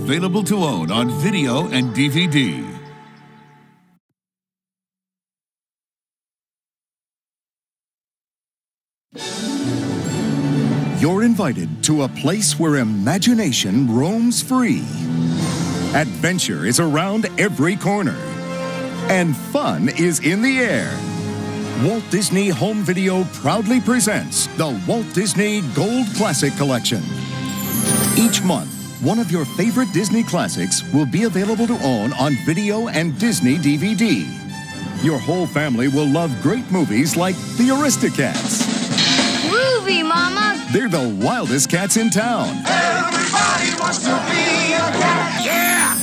available to own on video and DVD. You're invited to a place where imagination roams free. Adventure is around every corner. And fun is in the air. Walt Disney Home Video proudly presents the Walt Disney Gold Classic Collection. Each month, one of your favorite Disney classics will be available to own on video and Disney DVD. Your whole family will love great movies like The Aristocats. Groovy, Mama! They're the wildest cats in town. Everybody wants to be a cat. Yeah!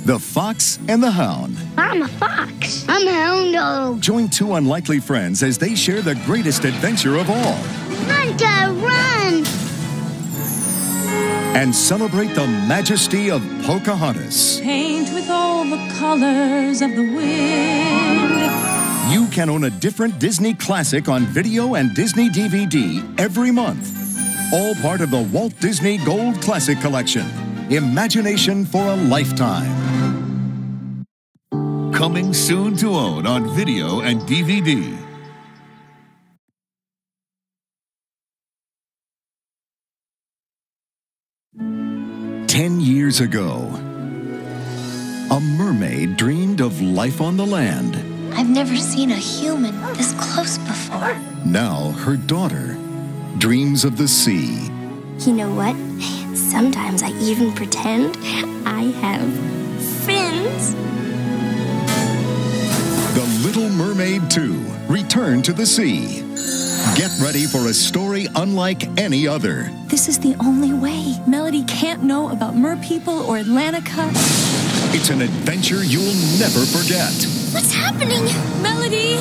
The Fox and the Hound. I'm a fox. I'm a hound dog. Join two unlikely friends as they share the greatest adventure of all. Hunter, run! And celebrate the majesty of Pocahontas. Paint with all the colors of the wind. You can own a different Disney classic on video and Disney DVD every month. All part of the Walt Disney Gold Classic Collection. Imagination for a lifetime. Coming soon to own on video and DVD. "10 years ago, a mermaid dreamed of life on the land. I've never seen a human this close before. Now her daughter dreams of the sea. You know what? Sometimes I even pretend I have fins. The Little Mermaid 2, Return to the Sea. Get ready for a story unlike any other. This is the only way. Melody can't know about merpeople or Atlantica. It's an adventure you'll never forget. What's happening? Melody!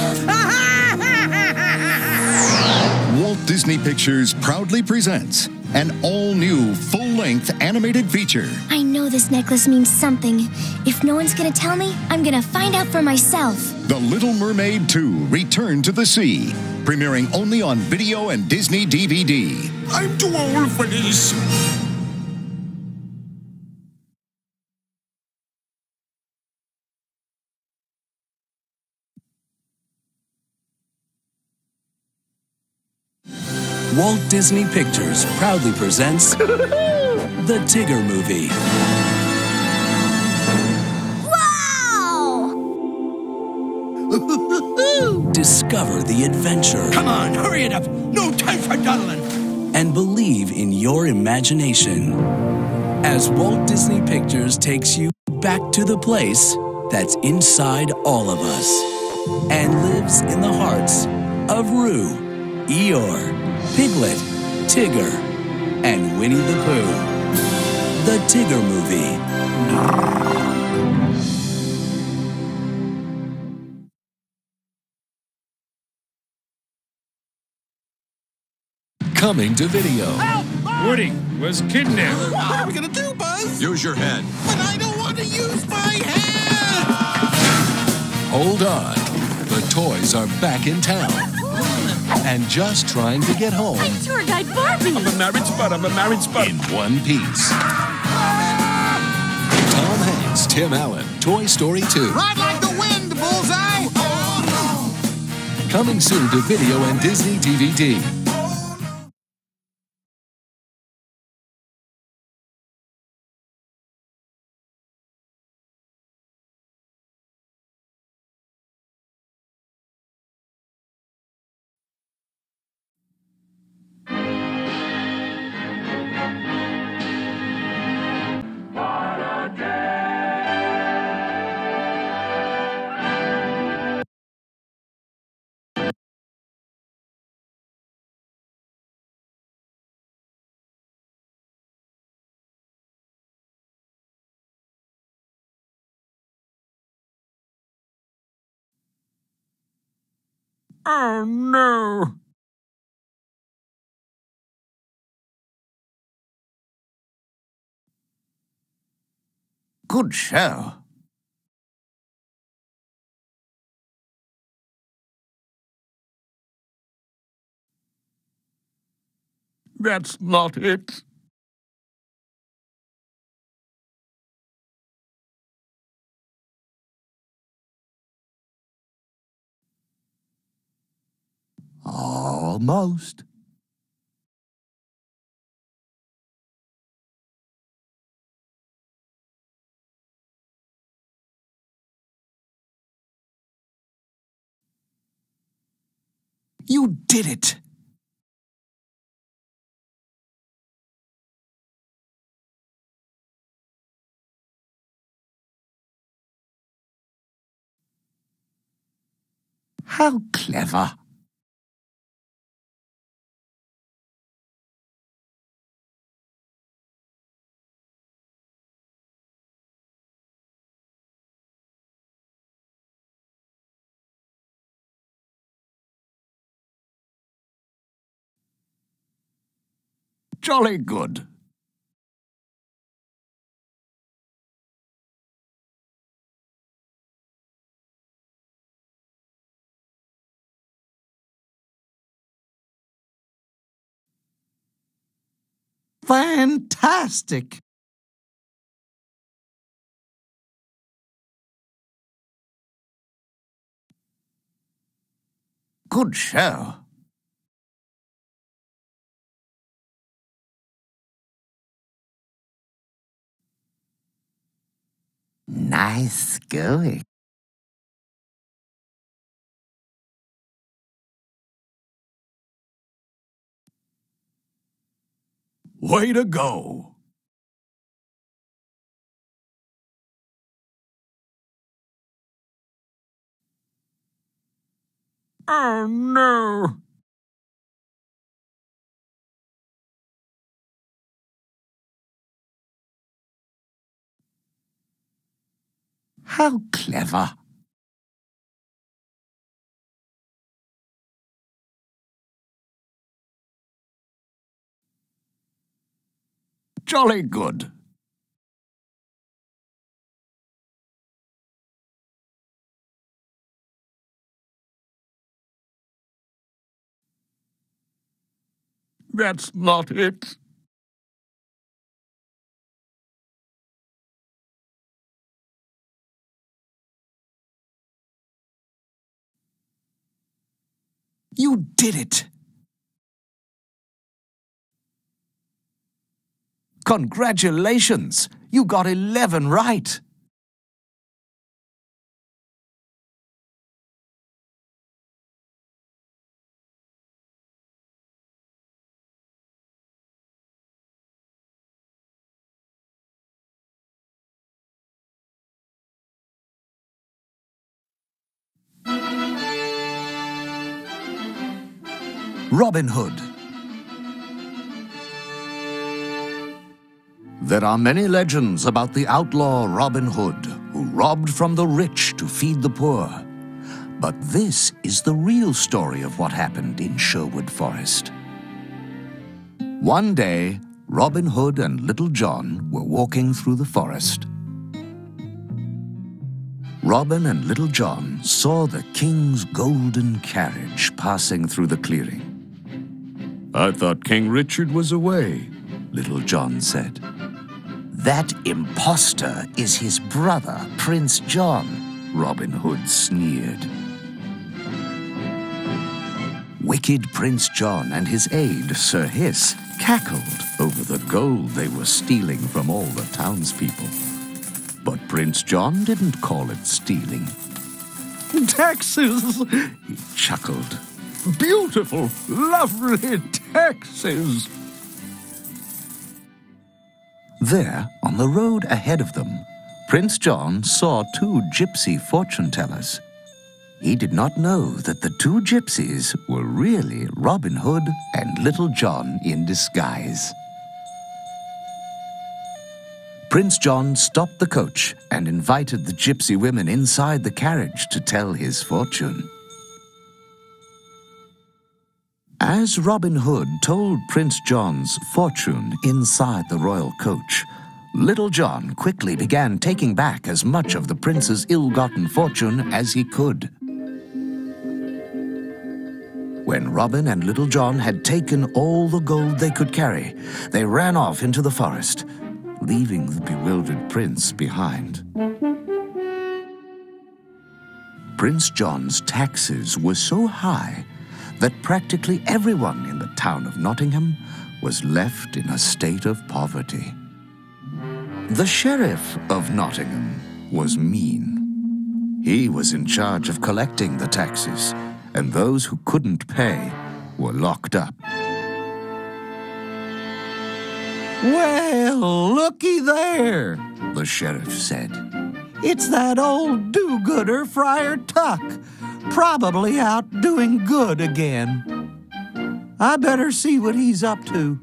Walt Disney Pictures proudly presents an all-new, full-length animated feature. I know this necklace means something. If no one's gonna tell me, I'm gonna find out for myself. The Little Mermaid 2, Return to the Sea. Premiering only on video and Disney DVD. I'm too old for this. Walt Disney Pictures proudly presents The Tigger Movie. Wow! Discover the adventure. Come on, hurry it up. No time for dawdling. And believe in your imagination. As Walt Disney Pictures takes you back to the place that's inside all of us and lives in the hearts of Roo, Eeyore, Piglet, Tigger, and Winnie the Pooh. The Tigger Movie. Coming to video. Woody was kidnapped. What are we gonna do, Buzz? Use your head. But I don't want to use my head. Hold on. The toys are back in town. And just trying to get home I'm tour guide Barbie! I'm a married spot. in one piece. Tom Hanks, Tim Allen, Toy Story 2. Ride like the wind, Bullseye. Coming soon to video and Disney DVD. Oh, no. Good show. That's not it. Almost. You did it! How clever! Jolly good. Fantastic! Good show. Nice going. Way to go! Oh no! How clever! Jolly good. That's not it. You did it! Congratulations! You got 11 right! Robin Hood. There are many legends about the outlaw Robin Hood, who robbed from the rich to feed the poor. But this is the real story of what happened in Sherwood Forest. One day, Robin Hood and Little John were walking through the forest. Robin and Little John saw the king's golden carriage passing through the clearing. I thought King Richard was away, Little John said. That impostor is his brother, Prince John, Robin Hood sneered. Wicked Prince John and his aide, Sir Hiss, cackled over the gold they were stealing from all the townspeople. But Prince John didn't call it stealing. Taxes! He chuckled. Beautiful, lovely taxes! There, on the road ahead of them, Prince John saw two gypsy fortune-tellers. He did not know that the two gypsies were really Robin Hood and Little John in disguise. Prince John stopped the coach and invited the gypsy women inside the carriage to tell his fortune. As Robin Hood told Prince John's fortune inside the royal coach, Little John quickly began taking back as much of the prince's ill-gotten fortune as he could. When Robin and Little John had taken all the gold they could carry, they ran off into the forest, leaving the bewildered prince behind. Prince John's taxes were so high that practically everyone in the town of Nottingham was left in a state of poverty. The sheriff of Nottingham was mean. He was in charge of collecting the taxes, and those who couldn't pay were locked up. "Well, looky there," the sheriff said. "It's that old do-gooder Friar Tuck, probably out doing good again. I better see what he's up to."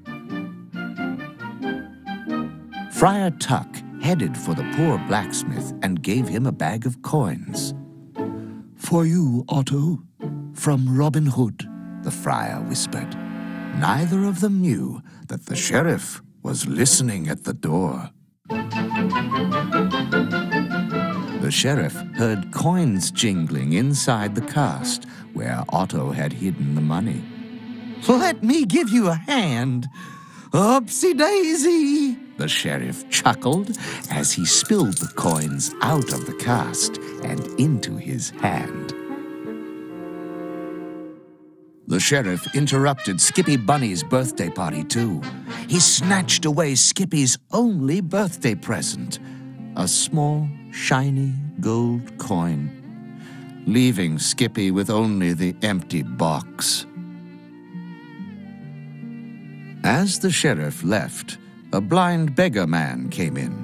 Friar Tuck headed for the poor blacksmith and gave him a bag of coins. "For you, Otto, from Robin Hood," the friar whispered. Neither of them knew that the sheriff was listening at the door. The sheriff heard coins jingling inside the cask where Otto had hidden the money. "Let me give you a hand. Upsy-daisy," the sheriff chuckled as he spilled the coins out of the cask and into his hand. The sheriff interrupted Skippy Bunny's birthday party, too. He snatched away Skippy's only birthday present, a small, shiny gold coin, leaving Skippy with only the empty box. As the sheriff left, a blind beggar man came in.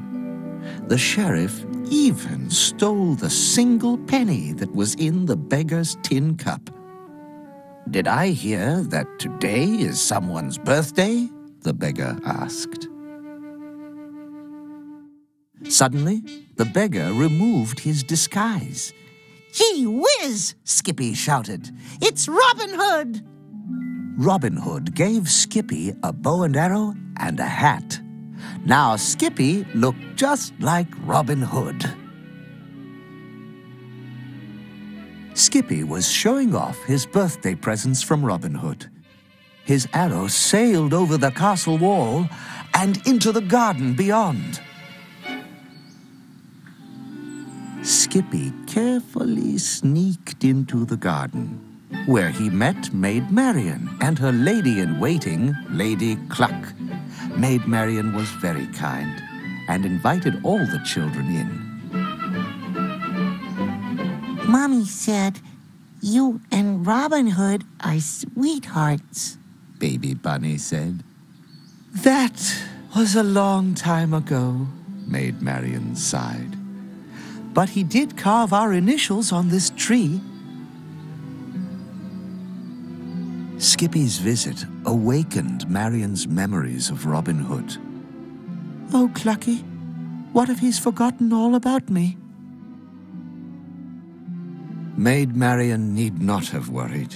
The sheriff even stole the single penny that was in the beggar's tin cup. "Did I hear that today is someone's birthday?" the beggar asked. Suddenly, the beggar removed his disguise. "Gee whiz!" Skippy shouted. "It's Robin Hood!" Robin Hood gave Skippy a bow and arrow and a hat. Now Skippy looked just like Robin Hood. Skippy was showing off his birthday presents from Robin Hood. His arrow sailed over the castle wall and into the garden beyond. Skippy carefully sneaked into the garden, where he met Maid Marian and her lady-in-waiting, Lady Cluck. Maid Marian was very kind and invited all the children in. "Mommy said you and Robin Hood are sweethearts," Baby Bunny said. "That was a long time ago," Maid Marian sighed. "But he did carve our initials on this tree." Skippy's visit awakened Marian's memories of Robin Hood. "Oh, Clucky, what if he's forgotten all about me?" Maid Marian need not have worried.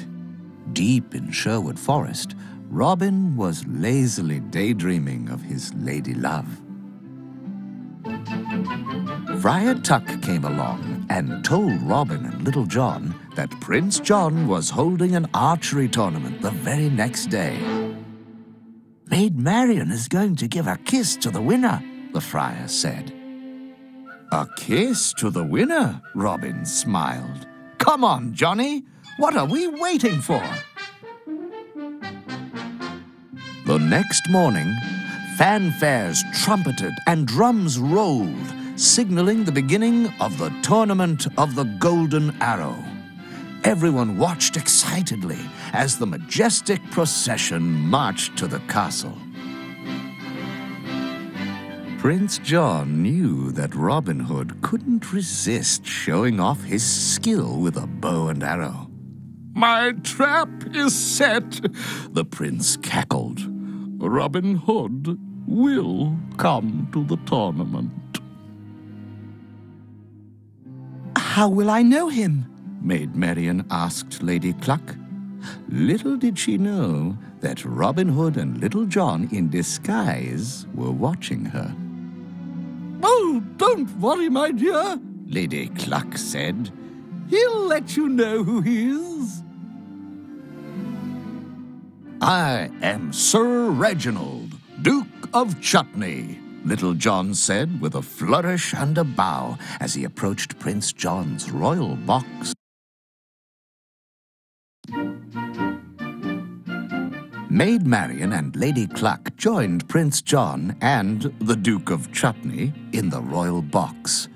Deep in Sherwood Forest, Robin was lazily daydreaming of his lady love. Friar Tuck came along and told Robin and Little John that Prince John was holding an archery tournament the very next day. "Maid Marian is going to give a kiss to the winner," the friar said. "A kiss to the winner?" Robin smiled. "Come on, Johnny. What are we waiting for?" The next morning, fanfares trumpeted and drums rolled, signaling the beginning of the Tournament of the Golden Arrow. Everyone watched excitedly as the majestic procession marched to the castle. Prince John knew that Robin Hood couldn't resist showing off his skill with a bow and arrow. "My trap is set," the prince cackled. "Robin Hood will come to the tournament." "How will I know him?" Maid Marian asked Lady Cluck. Little did she know that Robin Hood and Little John in disguise were watching her. "Oh, don't worry, my dear," Lady Cluck said. "He'll let you know who he is." "I am Sir Reginald, Duke of Chutney," Little John said with a flourish and a bow as he approached Prince John's royal box. Maid Marian and Lady Cluck joined Prince John and the Duke of Chutney in the royal box.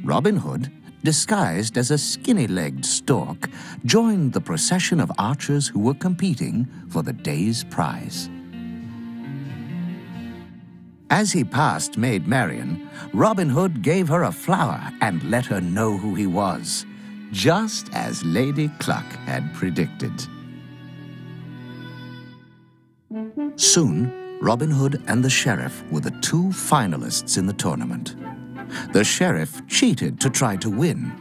Robin Hood, disguised as a skinny-legged stork, joined the procession of archers who were competing for the day's prize. As he passed Maid Marian, Robin Hood gave her a flower and let her know who he was, just as Lady Cluck had predicted. Soon, Robin Hood and the Sheriff were the two finalists in the tournament. The Sheriff cheated to try to win.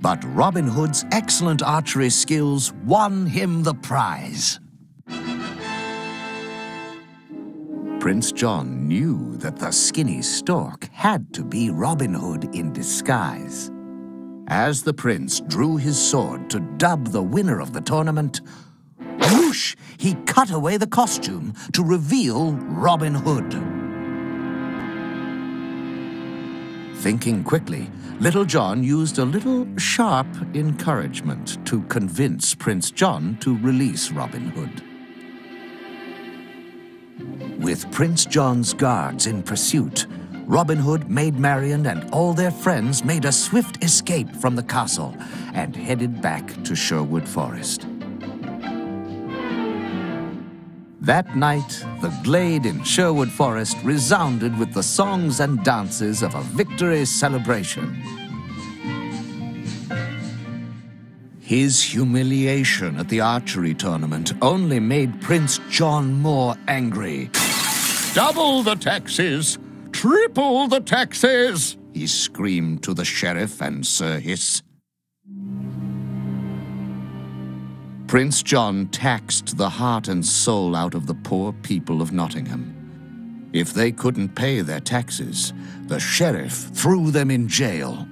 But Robin Hood's excellent archery skills won him the prize. Prince John knew that the skinny stork had to be Robin Hood in disguise. As the prince drew his sword to dub the winner of the tournament, whoosh! He cut away the costume to reveal Robin Hood. Thinking quickly, Little John used a little sharp encouragement to convince Prince John to release Robin Hood. With Prince John's guards in pursuit, Robin Hood, Maid Marian, and all their friends made a swift escape from the castle and headed back to Sherwood Forest. That night, the glade in Sherwood Forest resounded with the songs and dances of a victory celebration. His humiliation at the archery tournament only made Prince John more angry. Double the taxes! Triple the taxes! He screamed to the sheriff and Sir Hiss. Prince John taxed the heart and soul out of the poor people of Nottingham. If they couldn't pay their taxes, the sheriff threw them in jail.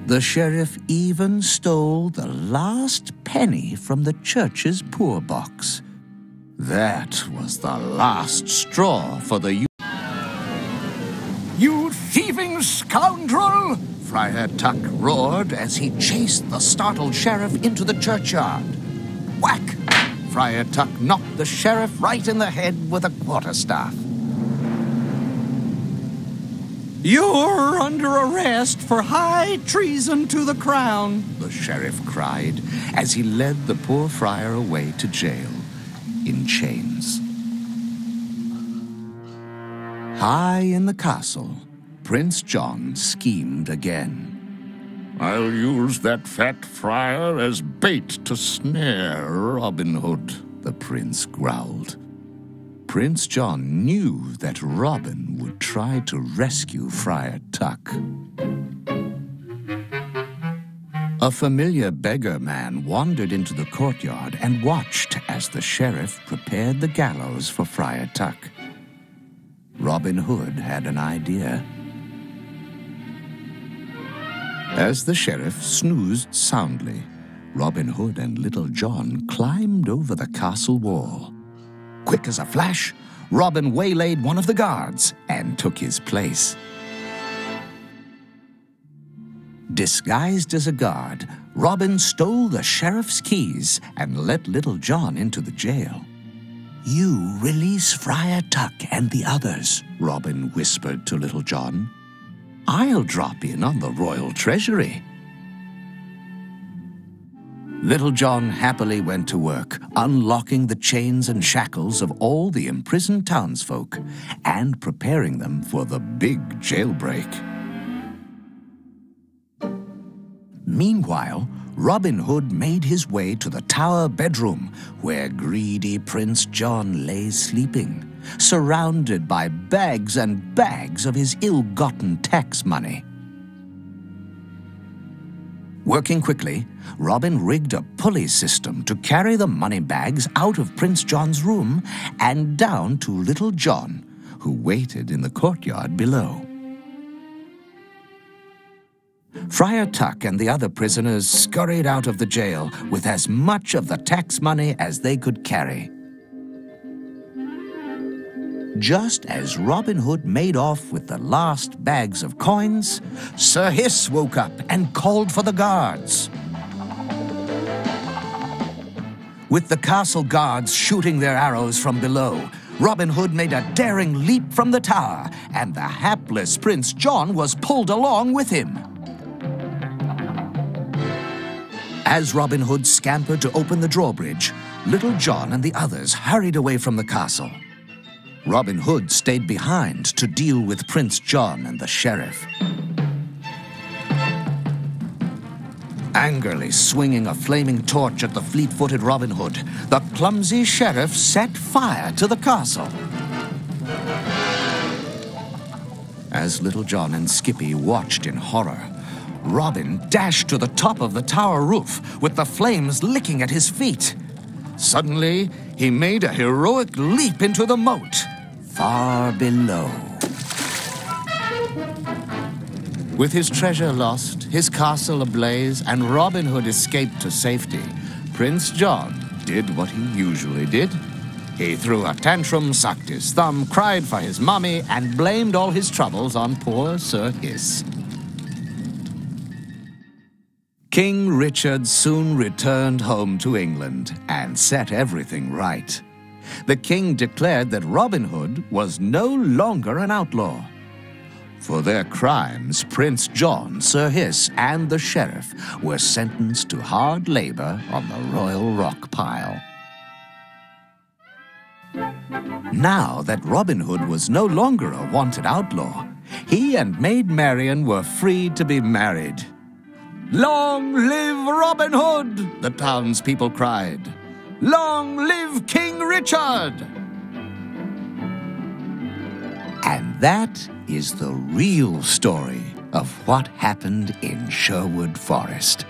The sheriff even stole the last penny from the church's poor box. That was the last straw for the You thieving scoundrel! Friar Tuck roared as he chased the startled sheriff into the churchyard. Whack! Friar Tuck knocked the sheriff right in the head with a quarterstaff. You're under arrest for high treason to the crown, the sheriff cried as he led the poor friar away to jail in chains. High in the castle, Prince John schemed again. I'll use that fat friar as bait to snare Robin Hood, the prince growled. Prince John knew that Robin would try to rescue Friar Tuck. A familiar beggar man wandered into the courtyard and watched as the sheriff prepared the gallows for Friar Tuck. Robin Hood had an idea. As the sheriff snoozed soundly, Robin Hood and Little John climbed over the castle wall. Quick as a flash, Robin waylaid one of the guards and took his place. Disguised as a guard, Robin stole the sheriff's keys and let Little John into the jail. You release Friar Tuck and the others, Robin whispered to Little John. I'll drop in on the royal treasury. Little John happily went to work, unlocking the chains and shackles of all the imprisoned townsfolk and preparing them for the big jailbreak. Meanwhile, Robin Hood made his way to the tower bedroom where greedy Prince John lay sleeping, surrounded by bags and bags of his ill-gotten tax money. Working quickly, Robin rigged a pulley system to carry the money bags out of Prince John's room and down to Little John, who waited in the courtyard below. Friar Tuck and the other prisoners scurried out of the jail with as much of the tax money as they could carry. Just as Robin Hood made off with the last bags of coins, Sir Hiss woke up and called for the guards. With the castle guards shooting their arrows from below, Robin Hood made a daring leap from the tower, and the hapless Prince John was pulled along with him. As Robin Hood scampered to open the drawbridge, Little John and the others hurried away from the castle. Robin Hood stayed behind to deal with Prince John and the sheriff. Angrily swinging a flaming torch at the fleet-footed Robin Hood, the clumsy sheriff set fire to the castle. As Little John and Skippy watched in horror, Robin dashed to the top of the tower roof with the flames licking at his feet. Suddenly, he made a heroic leap into the moat, far below. With his treasure lost, his castle ablaze, and Robin Hood escaped to safety, Prince John did what he usually did. He threw a tantrum, sucked his thumb, cried for his mummy, and blamed all his troubles on poor Sir Hiss. King Richard soon returned home to England and set everything right. The king declared that Robin Hood was no longer an outlaw. For their crimes, Prince John, Sir Hiss, and the sheriff were sentenced to hard labor on the royal rock pile. Now that Robin Hood was no longer a wanted outlaw, he and Maid Marian were free to be married. "Long live Robin Hood!" the townspeople cried. "Long live King Richard!" And that is the real story of what happened in Sherwood Forest.